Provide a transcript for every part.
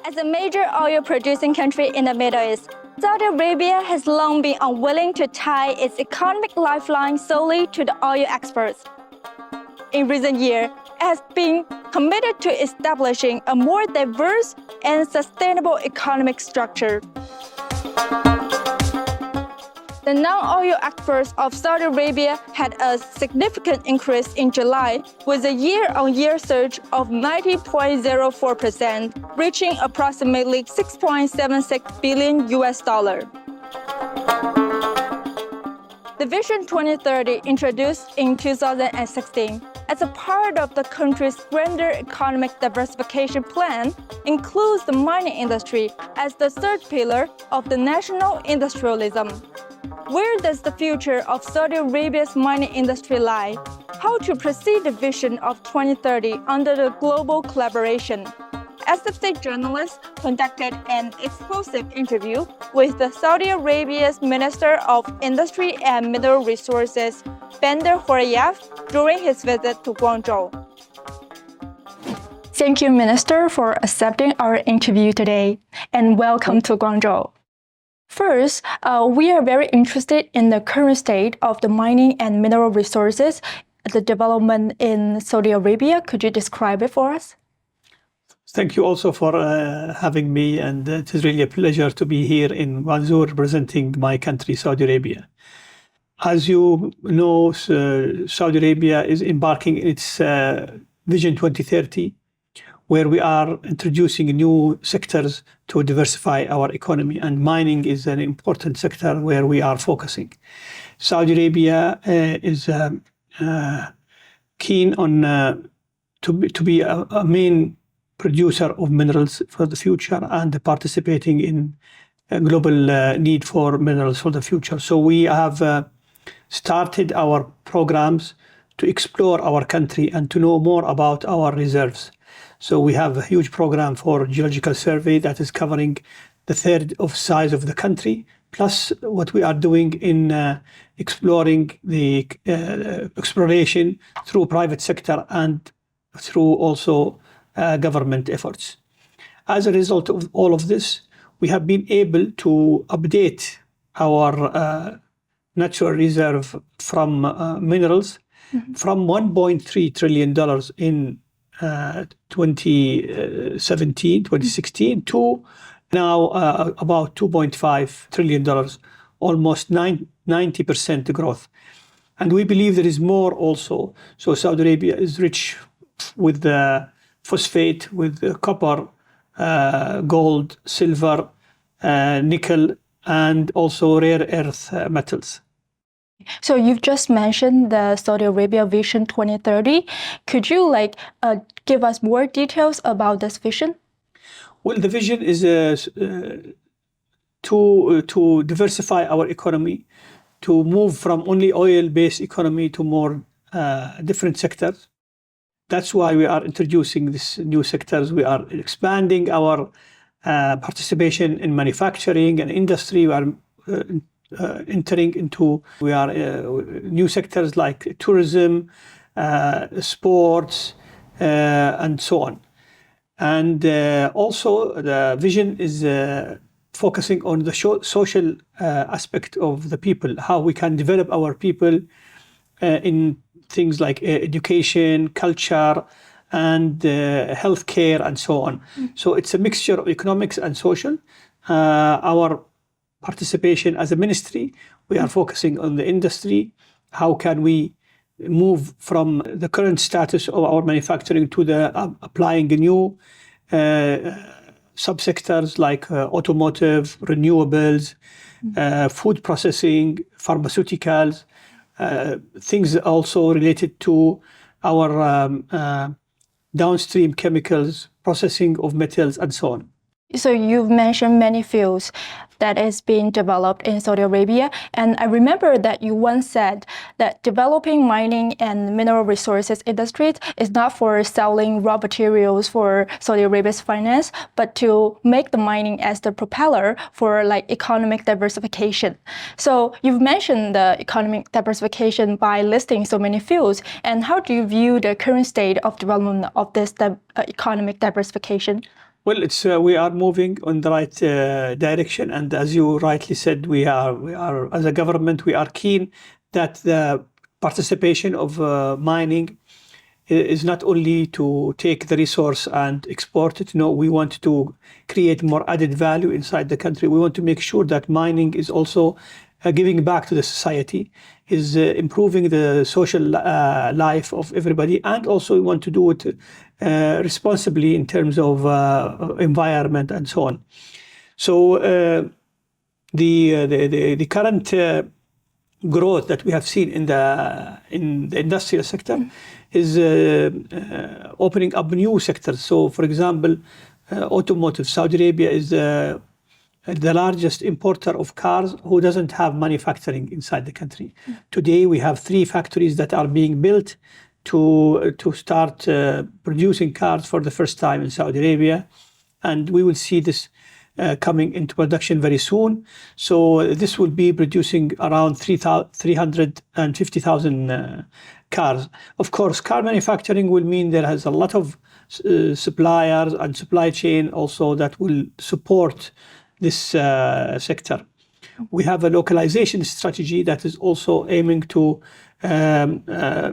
As a major oil-producing country in the Middle East, Saudi Arabia has long been unwilling to tie its economic lifeline solely to the oil exports. In recent years, it has been committed to establishing a more diverse and sustainable economic structure. The non-oil exports of Saudi Arabia had a significant increase in July, with a year-on-year surge of 90.04%, reaching approximately $6.76 billion. The Vision 2030, introduced in 2016 as a part of the country's grander economic diversification plan, includes the mining industry as the third pillar of the national industrialism. Where does the future of Saudi Arabia's mining industry lie? How to proceed the vision of 2030 under the global collaboration? SFC journalists conducted an exclusive interview with the Saudi Arabia's Minister of Industry and Mineral Resources, Bandar AlKhorayef, during his visit to Guangzhou. Thank you, Minister, for accepting our interview today, and welcome to Guangzhou. First, we are very interested in the current state of the mining and mineral resources, the development in Saudi Arabia. Could you describe it for us? Thank you also for having me, and it is really a pleasure to be here in Guangzhou representing my country, Saudi Arabia. As you know, Saudi Arabia is embarking in its Vision 2030, where we are introducing new sectors to diversify our economy, and mining is an important sector where we are focusing. Saudi Arabia is keen on to be a main producer of minerals for the future and participating in a global need for minerals for the future. So we have started our programs to explore our country and to know more about our reserves. So we have a huge program for geological survey that is covering the third of size of the country, plus what we are doing in exploring the exploration through private sector and through also government efforts. As a result of all of this, we have been able to update our natural reserve from minerals from $1.3 trillion in 2016 to now about $2.5 trillion, almost 90% growth. And we believe there is more also. So Saudi Arabia is rich with phosphate, with copper, gold, silver, nickel, and also rare earth metals. So you've just mentioned the Saudi Arabia Vision 2030. Could you give us more details about this vision? Well, the vision is to diversify our economy, to move from only oil-based economy to more different sectors. That's why we are introducing these new sectors. We are expanding our participation in manufacturing and industry. We are entering into new sectors like tourism, sports, and so on. And also the vision is focusing on the social aspect of the people, how we can develop our people in things like education, culture, and healthcare, and so on. So it's a mixture of economics and social. Our participation as a ministry, we are focusing on the industry. How can we move from the current status of our manufacturing to the applying new subsectors like automotive, renewables, food processing, pharmaceuticals, things also related to our downstream chemicals, processing of metals, and so on. So you've mentioned many fields that is being developed in Saudi Arabia. And I remember that you once said that developing mining and mineral resources industries is not for selling raw materials for Saudi Arabia's finance, but to make the mining as the propeller for economic diversification. So you've mentioned the economic diversification by listing so many fields. And how do you view the current state of development of this economic diversification? Well, we are moving on the right direction, and as you rightly said, we are as a government we are keen that the participation of mining is not only to take the resource and export it. No, we want to create more added value inside the country. We want to make sure that mining is also giving back to the society, is improving the social life of everybody, and also we want to do it responsibly in terms of environment and so on. So the current growth that we have seen in the industrial sector is opening up new sectors. So, for example, automotive. Saudi Arabia is the largest importer of cars who doesn't have manufacturing inside the country. Today, we have 3 factories that are being built to start producing cars for the first time in Saudi Arabia, and we will see this coming into production very soon. So this will be producing around 350,000 cars. Of course, car manufacturing will mean there has a lot of suppliers and supply chain also that will support this sector. We have a localization strategy that is also aiming to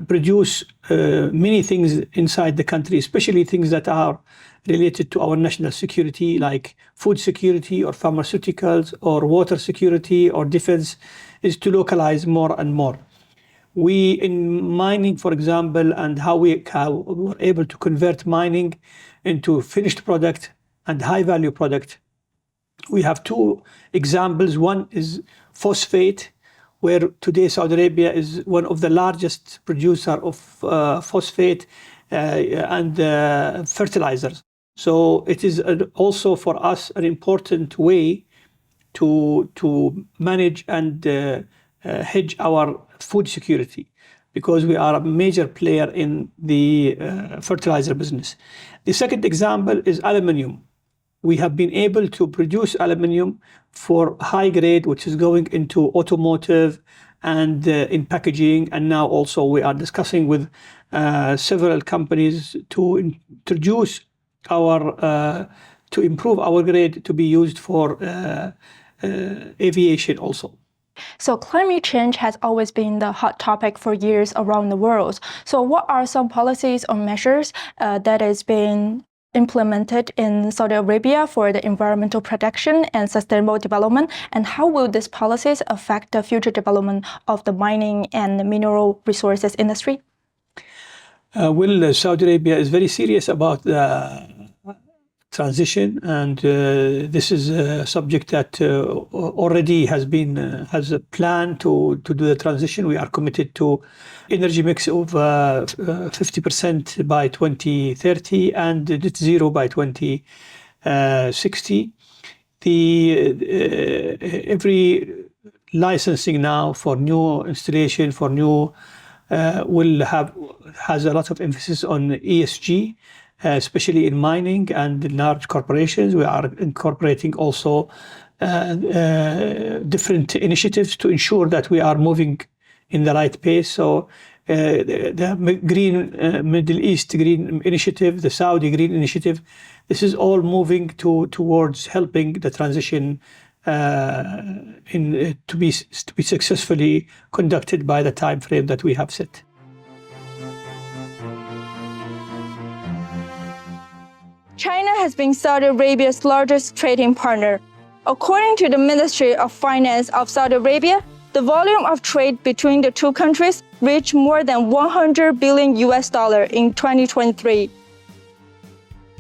produce many things inside the country, especially things that are related to our national security, like food security or pharmaceuticals or water security or defense, is to localize more and more. We, in mining, for example, and how we were able to convert mining into finished product and high value product, we have 2 examples. One is phosphate, where today Saudi Arabia is one of the largest producer of phosphate and fertilizers. So it is also for us an important way to manage and hedge our food security, because we are a major player in the fertilizer business. The second example is aluminium. We have been able to produce aluminium for high grade, which is going into automotive and in packaging. And now also we are discussing with several companies to introduce to improve our grade to be used for aviation also. So climate change has always been the hot topic for years around the world. So what are some policies or measures that is being implemented in Saudi Arabia for the environmental protection and sustainable development, and how will these policies affect the future development of the mining and the mineral resources industry? Well, Saudi Arabia is very serious about the transition, and this is a subject that already has a plan to do the transition. We are committed to energy mix of 50% by 2030 and net zero by 2060. Every licensing now for new installation, for new has a lot of emphasis on ESG. Especially in mining and in large corporations. We are incorporating also different initiatives to ensure that we are moving in the right pace. So the Green Middle East Green Initiative, the Saudi Green Initiative, this is all moving towards helping the transition to be successfully conducted by the time frame that we have set. China has been Saudi Arabia's largest trading partner. According to the Ministry of Finance of Saudi Arabia, the volume of trade between the 2 countries reached more than $100 billion in 2023.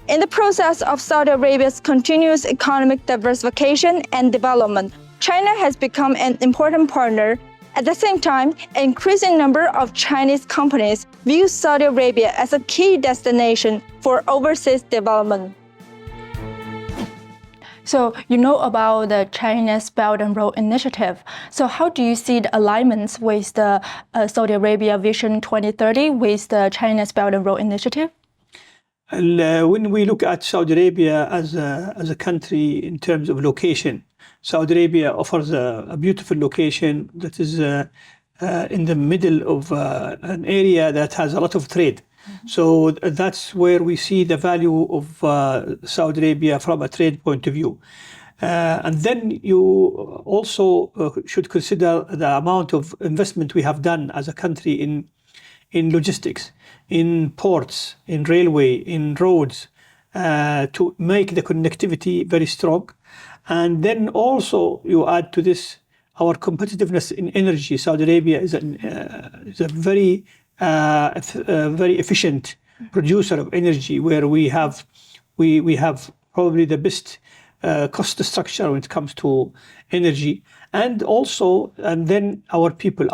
In the process of Saudi Arabia's continuous economic diversification and development, China has become an important partner. At the same time, an increasing number of Chinese companies view Saudi Arabia as a key destination for overseas development. So you know about the China's Belt and Road Initiative. So how do you see the alignments with the Saudi Arabia Vision 2030 with the China's Belt and Road Initiative? When we look at Saudi Arabia as a country in terms of location, Saudi Arabia offers a beautiful location that is in the middle of an area that has a lot of trade. So that's where we see the value of Saudi Arabia from a trade point of view. And then you also should consider the amount of investment we have done as a country in logistics, in ports, in railway, in roads, to make the connectivity very strong. And then also you add to this our competitiveness in energy. Saudi Arabia is a very efficient producer of energy, where we have probably the best cost structure when it comes to energy. And then our people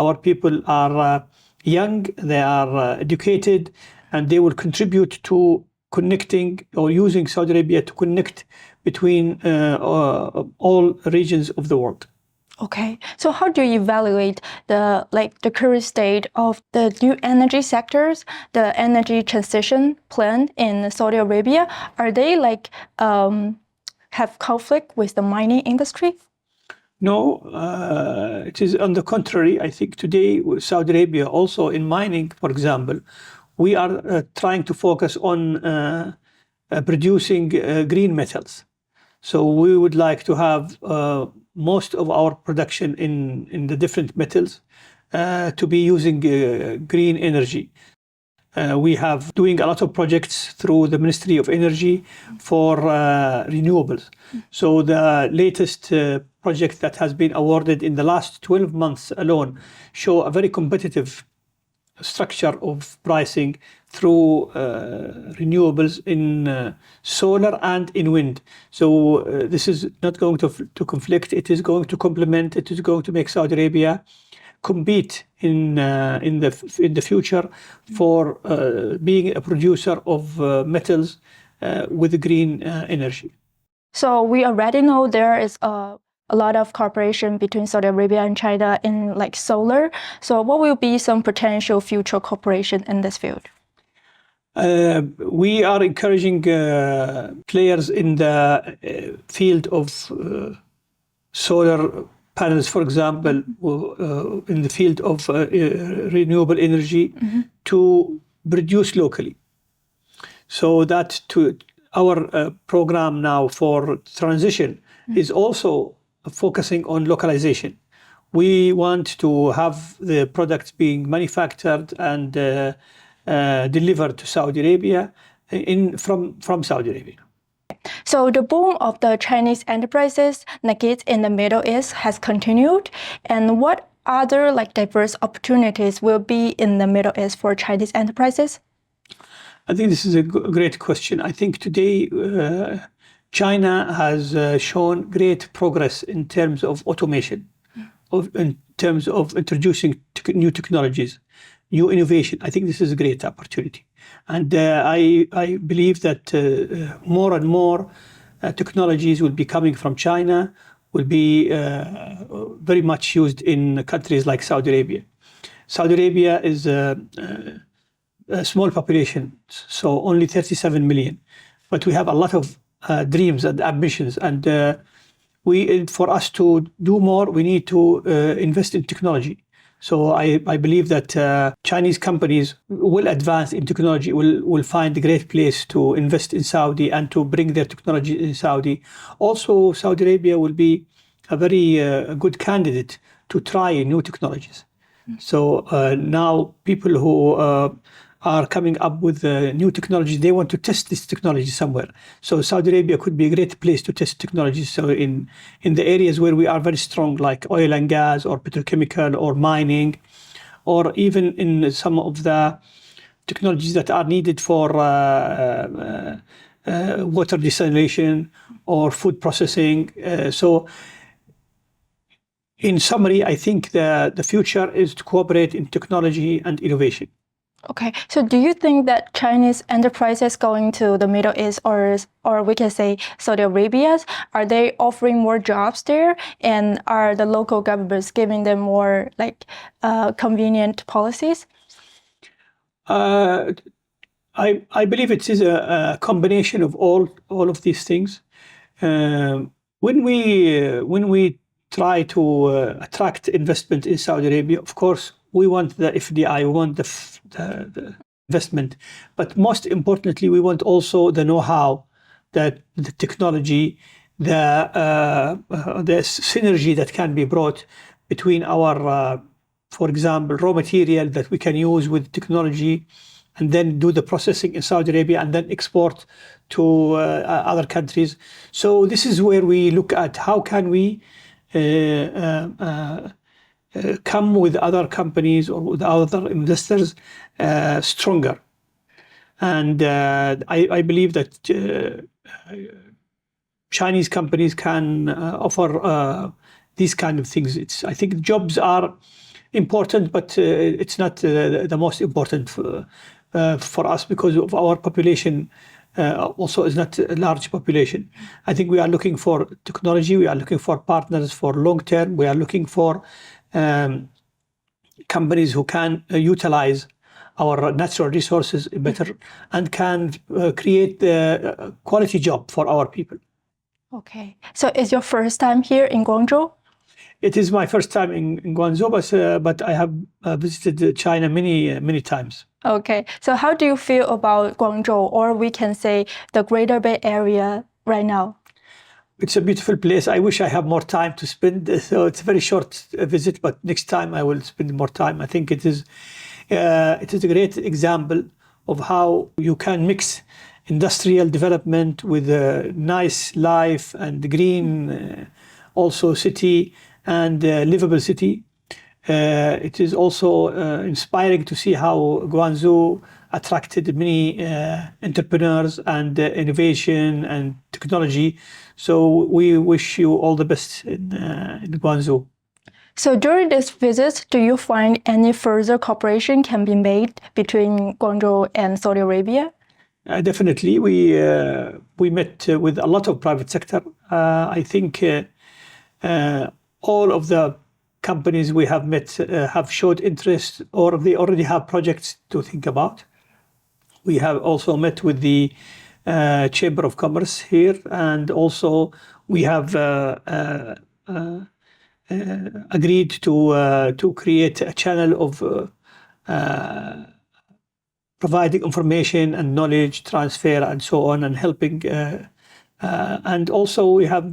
are young, they are educated, and they will contribute to connecting or using Saudi Arabia to connect between all regions of the world. Okay, so how do you evaluate the current state of the new energy sectors, the energy transition plan in Saudi Arabia? Are they have conflict with the mining industry? No, it is on the contrary. I think today Saudi Arabia, also in mining, for example, we are trying to focus on producing green metals. So we would like to have most of our production in the different metals to be using green energy. We have doing a lot of projects through the Ministry of Energy for renewables. So the latest project that has been awarded in the last 12 months alone show a very competitive structure of pricing through renewables in solar and in wind. So this is not going to conflict. It is going to complement. It is going to make Saudi Arabia compete in the future for being a producer of metals with green energy. So we already know there is a lot of cooperation between Saudi Arabia and China in solar. So what will be some potential future cooperation in this field? We are encouraging players in the field of solar panels, for example, in the field of renewable energy, to produce locally. So that our program now for transition is also focusing on localization. We want to have the products being manufactured and delivered to Saudi Arabia from Saudi Arabia. So the boom of the Chinese enterprises in the Middle East has continued. And what other diverse opportunities will be in the Middle East for Chinese enterprises? I think this is a great question. I think today China has shown great progress in terms of automation, in terms of introducing new technologies, new innovation. I think this is a great opportunity. And I believe that more and more technologies will be coming from China, will be very much used in countries like Saudi Arabia. Saudi Arabia is a small population, so only 37 million. But we have a lot of dreams and ambitions. And for us to do more, we need to invest in technology. So I believe that Chinese companies will advance in technology, will find a great place to invest in Saudi and to bring their technology in Saudi. Also, Saudi Arabia will be a very good candidate to try new technologies. So now people who are coming up with new technologies, they want to test this technology somewhere. So Saudi Arabia could be a great place to test technologies. So in the areas where we are very strong, like oil and gas or petrochemical or mining, or even in some of the technologies that are needed for water desalination or food processing. So in summary, I think the future is to cooperate in technology and innovation. Okay, so do you think that Chinese enterprises going to the Middle East or we can say Saudi Arabia, are they offering more jobs there? And are the local governments giving them more convenient policies? I believe it is a combination of all of these things. When we try to attract investment in Saudi Arabia, of course, we want the FDI, we want the investment. But most importantly, we want also the know-how, that the technology, the synergy that can be brought between our, for example, raw material that we can use with technology, and then do the processing in Saudi Arabia and then export to other countries. So this is where we look at how can we come with other companies or with other investors stronger. And I believe that Chinese companies can offer these kind of things. I think jobs are important, but it's not the most important for us, because of our population also is not a large population. I think we are looking for technology, we are looking for partners for long term, we are looking for companies who can utilize our natural resources better and can create the quality job for our people. Okay, so it's your first time here in Guangzhou? It is my first time in Guangzhou, but I have visited China many times. Okay, so how do you feel about Guangzhou, or we can say the Greater Bay Area right now? It's a beautiful place. I wish I have more time to spend. So it's a very short visit, but next time I will spend more time. I think it is a great example of how you can mix industrial development with a nice life and green also city and livable city. It is also inspiring to see how Guangzhou attracted many entrepreneurs and innovation and technology. So we wish you all the best in Guangzhou. So during this visit, do you find any further cooperation can be made between Guangzhou and Saudi Arabia? Definitely. We met with a lot of private sector. I think all of the companies we have met have showed interest, or they already have projects to think about. We have also met with the Chamber of Commerce here, and also we have agreed to create a channel of providing information and knowledge transfer and so on, and helping. And also we have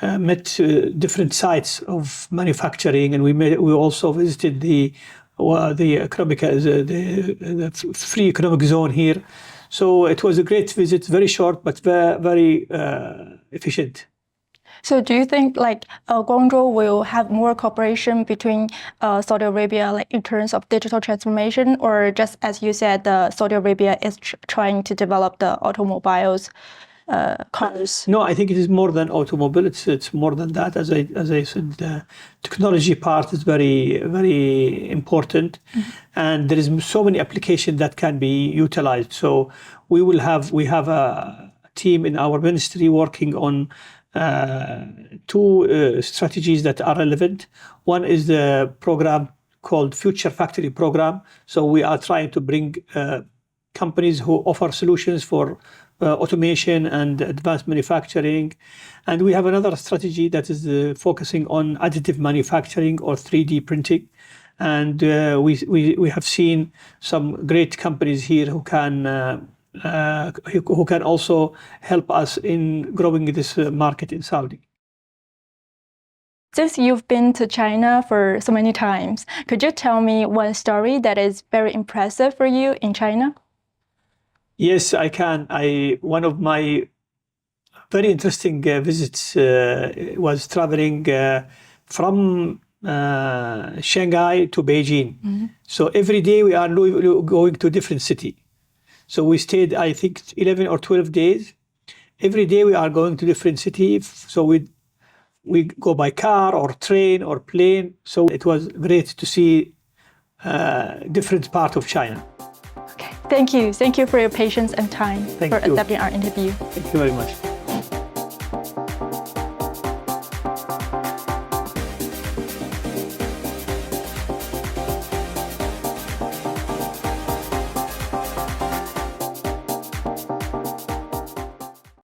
met different sites of manufacturing, and we also visited the free economic zone here. So it was a great visit, very short but very efficient. So do you think Guangzhou will have more cooperation between Saudi Arabia in terms of digital transformation, or just as you said, Saudi Arabia is trying to develop the automobiles, cars? No, I think it is more than automobile. It's more than that. As I said, the technology part is very important, and there is so many applications that can be utilized. So we have a team in our ministry working on two strategies that are relevant. One is the program called Future Factory Program. So we are trying to bring companies who offer solutions for automation and advanced manufacturing. And we have another strategy that is focusing on additive manufacturing or 3D printing. And we have seen some great companies here who can also help us in growing this market in Saudi. Since you've been to China for so many times, could you tell me one story that is very impressive for you in China? Yes, I can. One of my very interesting visits was traveling from Shanghai to Beijing. So every day we are going to a different city. So we stayed, I think, 11 or 12 days. Every day we are going to different city. So we go by car or train or plane. So it was great to see different part of China. Okay, thank you. Thank you for your patience and time for you. accepting our interview. Thank you very much.